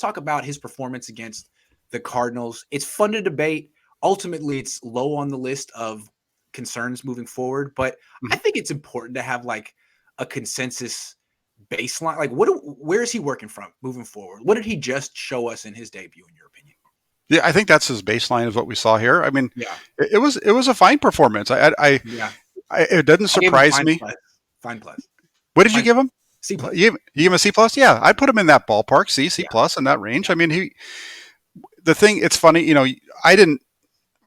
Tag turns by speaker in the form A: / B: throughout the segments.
A: talk about his performance against the Cardinals. It's fun to debate. Ultimately, it's low on the list of concerns moving forward, but I think it's important to have like a consensus baseline. Like, where is he working from moving forward? What did he just show us in his debut, in your opinion?
B: Yeah, I think that's his baseline is what we saw here. I mean,
A: Yeah,
B: it was a fine performance.
A: yeah.
B: It doesn't
A: I gave him
B: surprise me.
A: Fine plus,
B: What did you
A: fine
B: give him?
A: C plus.
B: You gave him a C plus? Yeah, I put him in that ballpark, C
A: Yeah,
B: plus in that range.
A: yeah.
B: I mean, it's funny, I didn't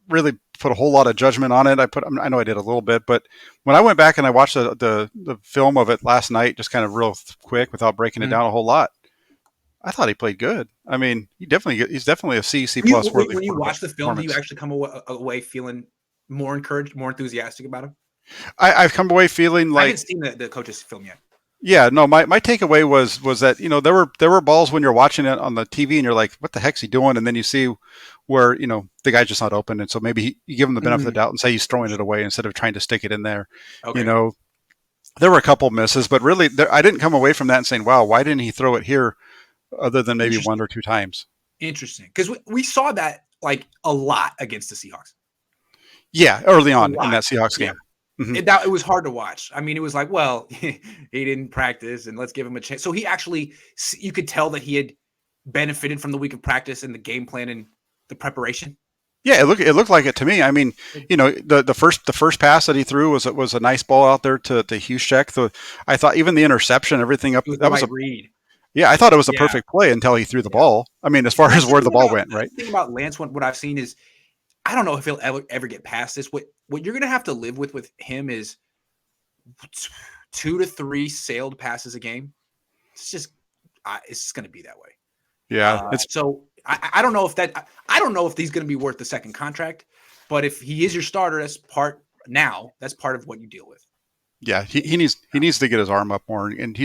B: really put a whole lot of judgment on it. I know I did a little bit, but when I went back and I watched the film of it last night, just kind of real quick without breaking it
A: Mhm.
B: down a whole lot, I thought he played good. I mean, he's definitely a C plus worthy
A: When you
B: quarterback
A: watch the film, do you
B: performance.
A: actually come away feeling more encouraged, more enthusiastic about him?
B: I've come away feeling
A: I
B: like,
A: haven't seen the coach's film yet.
B: yeah, no, my takeaway was that, there were balls when you're watching it on the TV and you're like, what the heck's he doing? And then you see where, the guy's just not open. And so maybe you give him the benefit of the doubt and say he's throwing it away instead of trying to stick it in there. You
A: Okay.
B: know, there were a couple misses, but really I didn't come away from that and saying, wow, why didn't he throw it here other than maybe one
A: Interesting.
B: or two times?
A: Interesting. Because we saw that like a lot against the Seahawks.
B: Yeah, early
A: A
B: on in
A: lot.
B: that Seahawks
A: Yeah.
B: game. Mm-hmm.
A: It was hard to watch. I mean, it was like, well, he didn't practice and let's give him a chance. So he actually, you could tell that he had benefited from the week of practice and the game plan and the preparation.
B: Yeah, it looked like it to me. I mean, the first pass that he threw was a nice ball out there to Huschek. I thought even the interception, everything up
A: It was the
B: that was
A: right
B: a
A: read.
B: yeah, I thought it was a
A: Yeah.
B: perfect play until he threw the
A: Yeah.
B: ball. I mean, as far as where the ball went, right?
A: The thing about Lance, what I've seen is, I don't know if he'll ever get past this. What you're gonna have to live with him is 2 to 3 sailed passes a game. It's just gonna be that way.
B: Yeah,
A: So I don't know if I don't know if he's gonna be worth the second contract, but if he is your starter, that's part of what you deal with.
B: yeah. He needs to get his arm up more, and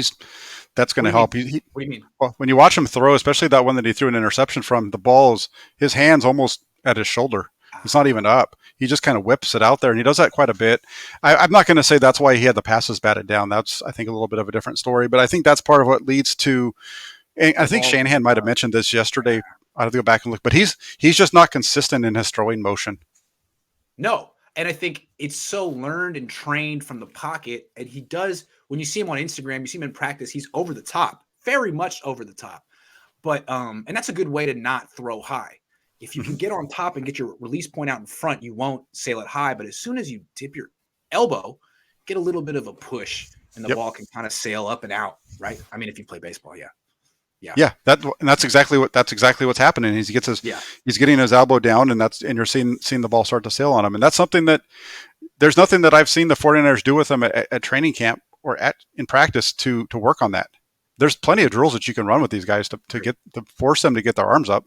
B: that's going
A: What
B: to
A: do you
B: help.
A: mean? What do you mean?
B: Well, when you watch him throw, especially that one that he threw an interception from, the ball's his hands almost at his shoulder. It's not even up. He just kind of whips it out there, and he does that quite a bit. I'm not going to say that's why he had the passes batted down. That's, I think, a little bit of a different story. But I think that's part of what leads to. And I think Shanahan might have mentioned this yesterday. I have to go back and look, but he's just not consistent in his throwing motion.
A: No. And I think it's so learned and trained from the pocket. And he does, when you see him on Instagram, you see him in practice, he's over the top, very much over the top. But, and that's a good way to not throw high. If you can get on top and get your release point out in front, you won't sail it high. But as soon as you dip your elbow, get a little bit of a push and the ball can kind of sail up and out, right? I mean, if you play baseball, yeah.
B: Yeah, that's exactly what's happening. He's getting his elbow down, and you're seeing the ball start to sail on him, and that's something that there's nothing that I've seen the 49ers do with him at training camp or in practice to work on that. There's plenty of drills that you can run with these guys to force them to get their arms up,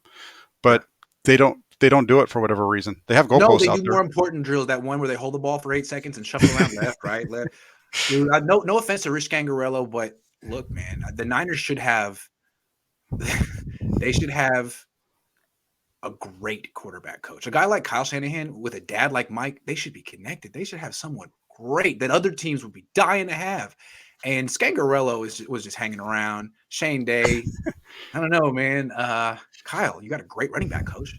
B: but they don't do it for whatever reason. They have goalposts out there.
A: No, they do more important drills. That one where they hold the ball for 8 seconds and shuffle around left, right. Dude, no offense to Rich Scangarello, but look, man, the Niners should have. They should have a great quarterback coach. A guy like Kyle Shanahan with a dad like Mike, they should be connected. They should have someone great that other teams would be dying to have. And Scangarello was just hanging around. Shane Day, I don't know, man. Kyle, you got a great running back coach.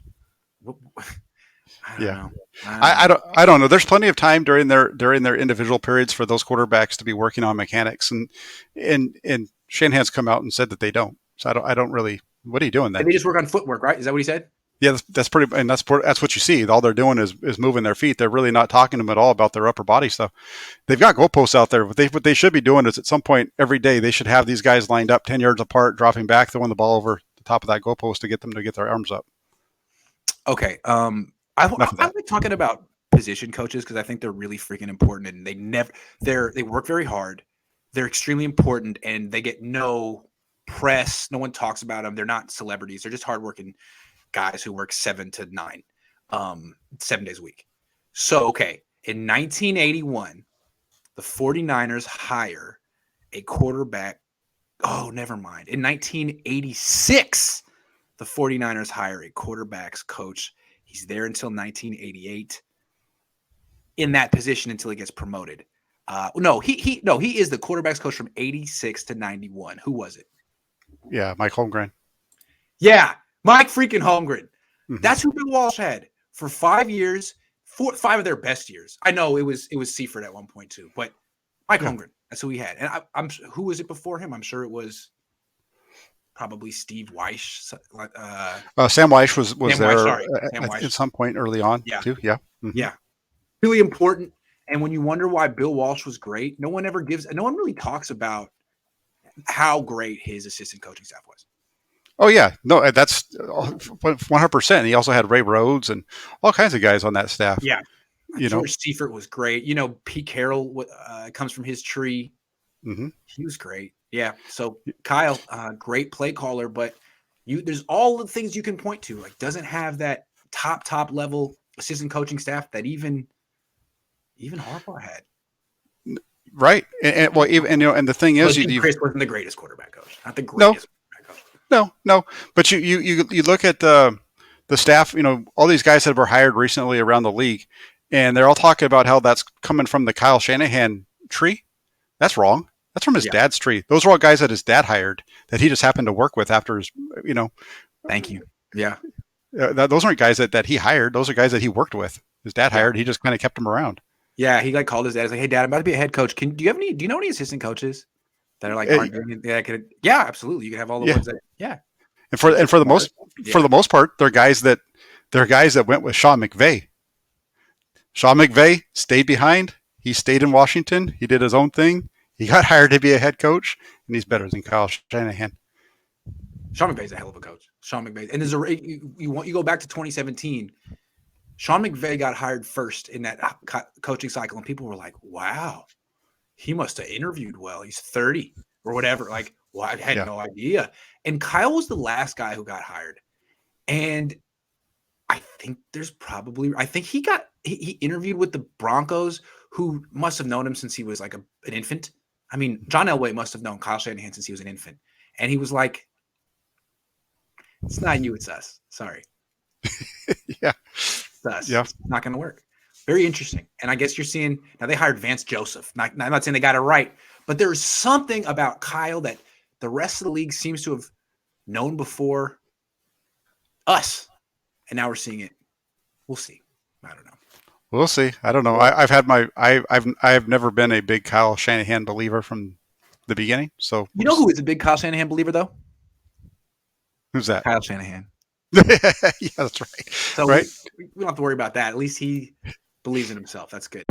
A: I don't know.
B: I don't know. There's plenty of time during their individual periods for those quarterbacks to be working on mechanics, and Shanahan's come out and said that they don't. So I don't really. What are you doing then?
A: And they just work on footwork, right? Is that what he said?
B: Yeah, that's pretty, and that's what you see. All they're doing is moving their feet. They're really not talking to them at all about their upper body stuff. They've got goalposts out there. What they should be doing is at some point every day they should have these guys lined up 10 yards apart, dropping back, throwing the ball over the top of that goalpost to get them to get their arms up.
A: Okay. I like talking about position coaches because I think they're really freaking important, and they work very hard. They're extremely important, and they get no press. No one talks about them. They're not celebrities. They're just hardworking guys who work 7 to 9, 7 days a week. So, okay, in 1981, the 49ers hire a quarterback. Oh, never mind. In 1986, the 49ers hire a quarterbacks coach. He's there until 1988 in that position until he gets promoted. He is the quarterbacks coach from 86 to 91. Who was it?
B: Yeah, Mike Holmgren.
A: Yeah, Mike freaking Holmgren.
B: Mm-hmm.
A: That's who Bill Walsh had for 5 years, 5 of their best years. I know it was Seifert at one point too, but Mike Holmgren. That's who he had. And I'm who was it before him? I'm sure it was probably Steve Weish.
B: Sam Weish was
A: Sam
B: there
A: Weish,
B: at some point early on too. Yeah.
A: Mm-hmm. Yeah. Really important. And when you wonder why Bill Walsh was great, no one really talks about how great his assistant coaching staff was.
B: Oh yeah, no, that's 100%. He also had Ray Rhodes and all kinds of guys on that staff.
A: Yeah, George Seifert was great. Pete Carroll comes from his tree.
B: Mm-hmm.
A: He was great. Yeah. So Kyle, great play caller, but there's all the things you can point to. Like, doesn't have that top level assistant coaching staff that even Harbaugh had.
B: Right, and the thing is,
A: Chris wasn't the greatest quarterback coach, not the greatest.
B: No. But you look at the staff. All these guys that were hired recently around the league, and they're all talking about how that's coming from the Kyle Shanahan tree. That's wrong. That's from his dad's tree. Those are all guys that his dad hired that he just happened to work with after his.
A: Thank you. Yeah.
B: Those aren't guys that he hired. Those are guys that he worked with. His dad hired. He just kind of kept them around.
A: Yeah, he called his dad. He's like, "Hey, Dad, I'm about to be a head coach. Do you know any assistant coaches that are aren't doing it? Yeah, absolutely. You can have all the ones that
B: And for the most part, they're guys that went with Sean McVay. Sean McVay stayed behind. He stayed in Washington. He did his own thing. He got hired to be a head coach, and he's better than Kyle Shanahan.
A: Sean McVay's a hell of a coach. Sean McVay, and there's you go back to 2017. Sean McVay got hired first in that coaching cycle, and people were like, "Wow, he must have interviewed well. He's 30 or whatever." Like, well, I had no idea. And Kyle was the last guy who got hired, and I think he interviewed with the Broncos, who must have known him since he was like an infant. I mean, John Elway must have known Kyle Shanahan since he was an infant, and he was like, "It's not you, it's us. Sorry."
B: Yeah.
A: Us. Yeah. It's not going to work. Very interesting. And I guess you're seeing now they hired Vance Joseph. I'm not saying they got it right, but there's something about Kyle that the rest of the league seems to have known before us. And now we're seeing it. We'll see. I don't know.
B: We'll see. I don't know. I've never been a big Kyle Shanahan believer from the beginning. So
A: you know who is a big Kyle Shanahan believer though?
B: Who's that?
A: Kyle Shanahan.
B: Yeah, that's right.
A: So
B: right?
A: We don't have to worry about that. At least he believes in himself. That's good.